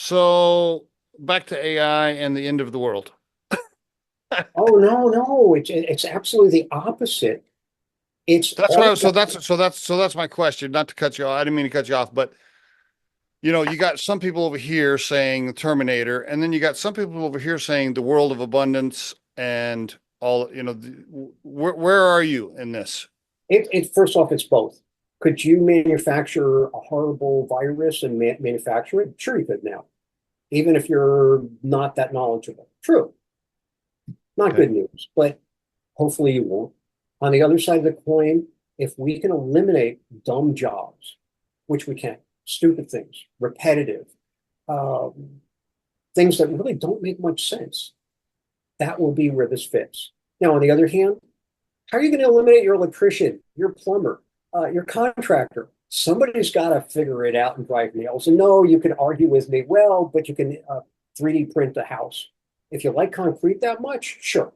So back to AI and the end of the world. Oh no, it's absolutely the opposite. It's That's what I all was, so that's my question. Not to cut you off. I didn't mean to cut you off, but you got some people over here saying the Terminator, and then you got some people over here saying the world of abundance and all, where are you in this? it first off, it's both. Could you manufacture a horrible virus and manufacture it? Sure, you could now, even if you're not that knowledgeable. True, not Okay. good news, but hopefully you won't. On the other side of the coin, if we can eliminate dumb jobs, which we can, stupid things, repetitive, um, things that really don't make much sense, that will be where this fits. Now, on the other hand, how are you going to eliminate your electrician, your plumber, your contractor? Somebody's got to figure it out and drive nails. And no, you can argue with me, well, but you can 3D print a house. If you like concrete that much, sure.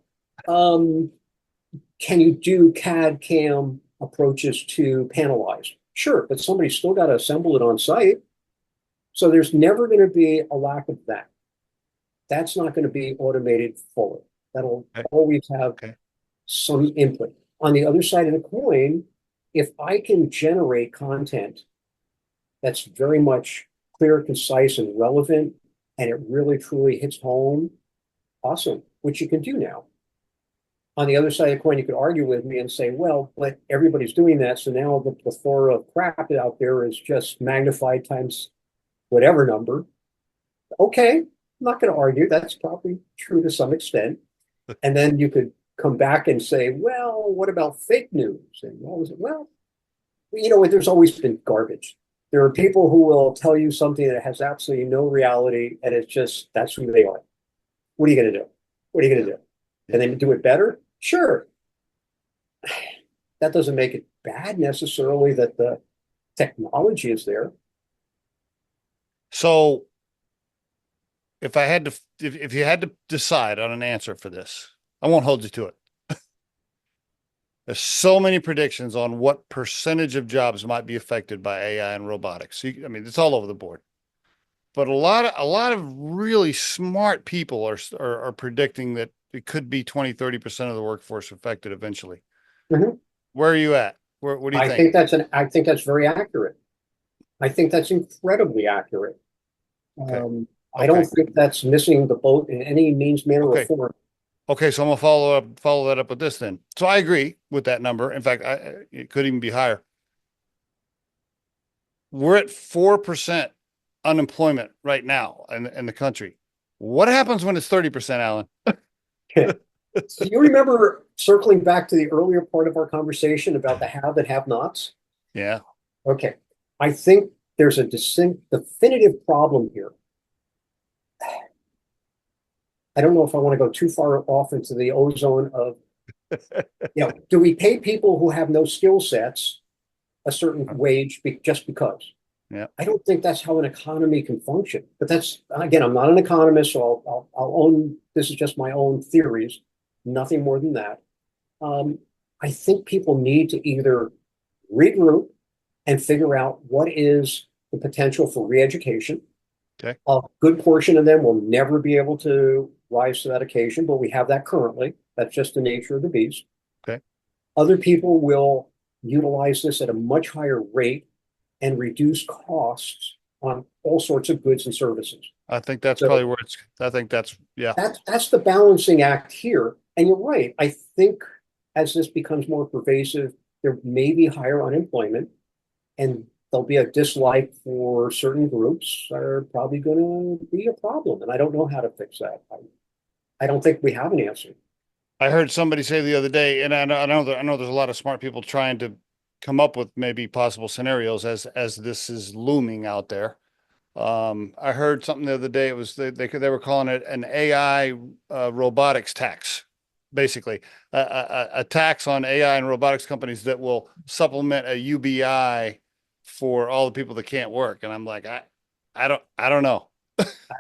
Um, can you do CAD CAM approaches to panelize? Sure, but somebody's still got to assemble it on site. So there's never going to be a lack of that. That's not going to be automated fully. That'll Okay. always have Okay. some input. On the other side of the coin, if I can generate content that's very much clear, concise, and relevant, and it really truly hits home, awesome, which you can do now. On the other side of the coin, you could argue with me and say, well, but everybody's doing that. So now the plethora of crap out there is just magnified times whatever number. Okay, I'm not going to argue. That's probably true to some extent. And then you could come back and say, well, what about fake news? And what was it? Well, there's always been garbage. There are people who will tell you something that has absolutely no reality, and it's just that's who they are. What are you going to do? What are you going Yeah. to do? Can Yeah. they do it better? Sure. That doesn't make it bad necessarily that the technology is there. So if you had to decide on an answer for this, I won't hold you to it. There's so many predictions on what percentage of jobs might be affected by AI and robotics. I mean, it's all over the board. But a lot of really smart people are predicting that it could be 20-30% of the workforce affected eventually. Mhm. Where are you at? What do you think? I think that's very accurate. I think that's incredibly accurate. Okay. I don't Okay. think that's missing the boat in any means, manner, or Okay. form. Okay. So I'm gonna follow that up with this then. So I agree with that number. In fact, it could even be higher. We're at 4% unemployment right now in the country. What happens when it's 30%, Alan? Do you remember circling back to the earlier part of our conversation about the have and have nots? Yeah. Okay. I think there's a distinct, definitive problem here. I don't know if I want to go too far off into the ozone of, do we pay people who have no skill sets a certain wage just because? Yeah. I don't think that's how an economy can function. But that's, again, I'm not an economist, so I'll own this is just my own theories, nothing more than that. Um, I think people need to either regroup and figure out what is the potential for re-education. Okay. A good portion of them will never be able to rise to that occasion, but we have that currently. That's just the nature of the beast. Okay. Other people will utilize this at a much higher rate and reduce costs on all sorts of goods and services. I think that's So probably where it's, I think that's, yeah. that's the balancing act here. And you're right. I think as this becomes more pervasive, there may be higher unemployment and there'll be a dislike for certain groups are probably going to be a problem. And I don't know how to fix that. I don't think we have an answer. I heard somebody say the other day, and I know there's a lot of smart people trying to come up with maybe possible scenarios as this is looming out there. I heard something the other day. It was they were calling it an AI robotics tax, basically a tax on AI and robotics companies that will supplement a UBI for all the people that can't work. And I'm like, I don't know.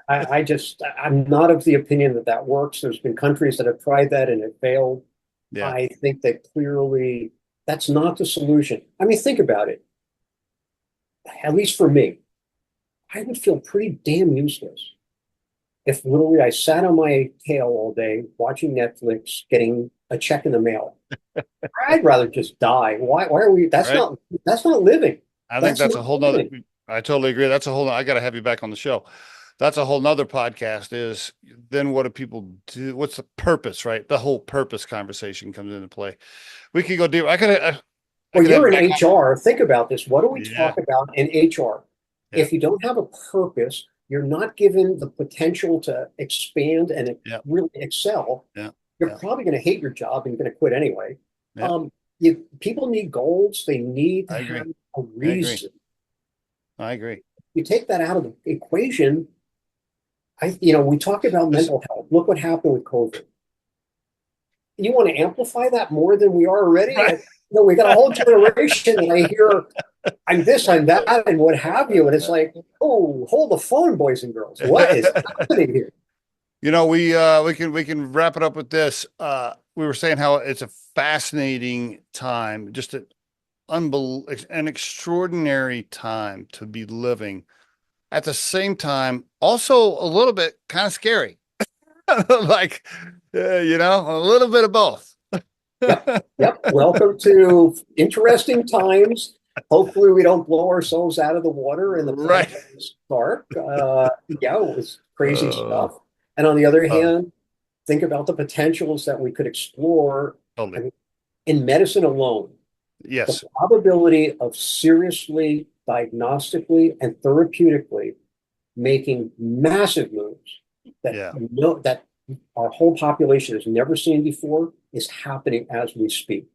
I'm not of the opinion that that works. There's been countries that have tried that and it failed. Yeah. I think that clearly that's not the solution. I mean, think about it. At least for me, I would feel pretty damn useless if literally I sat on my tail all day watching Netflix, getting a check in the mail. I'd rather just die. Why are we? Right? That's not living. I think That's that's not a whole nother, living. I totally agree. That's a whole, I got to have you back on the show. That's a whole nother podcast is then what do people do? What's the purpose, right? The whole purpose conversation comes into play. We could go deep. I Well, could have you're you in back on. HR. Think about this. What do we Yeah. talk about in HR? Yeah. If you don't have a purpose, you're not given the potential to expand and Yeah. really excel. Yeah. You're Yeah. probably going to hate your job and you're going to quit anyway. Yeah. People need goals. They need to I agree. have a I agree. reason. I agree. You take that out of the equation. We talk about This, mental health. Look what happened with COVID. You want to amplify that more than we are already? right. We got a whole generation, and I hear I'm this, I'm that, and what have you. And it's like, oh, hold the phone, boys and girls. What is happening here? We can wrap it up with this. We were saying how it's a fascinating time, just an extraordinary time to be living. At the same time, also a little bit kind of scary, like a little bit of both. Yep, yep. Welcome to interesting times. Hopefully, we don't blow ourselves out of the water in the Right. planet dark. Yeah, it was crazy Uh, stuff. And on the other uh, hand, think about the potentials that we could explore. I totally. mean, in medicine alone, the Yes. probability of seriously diagnostically and therapeutically making massive moves that Yeah. that our whole population has never seen before is happening as we speak.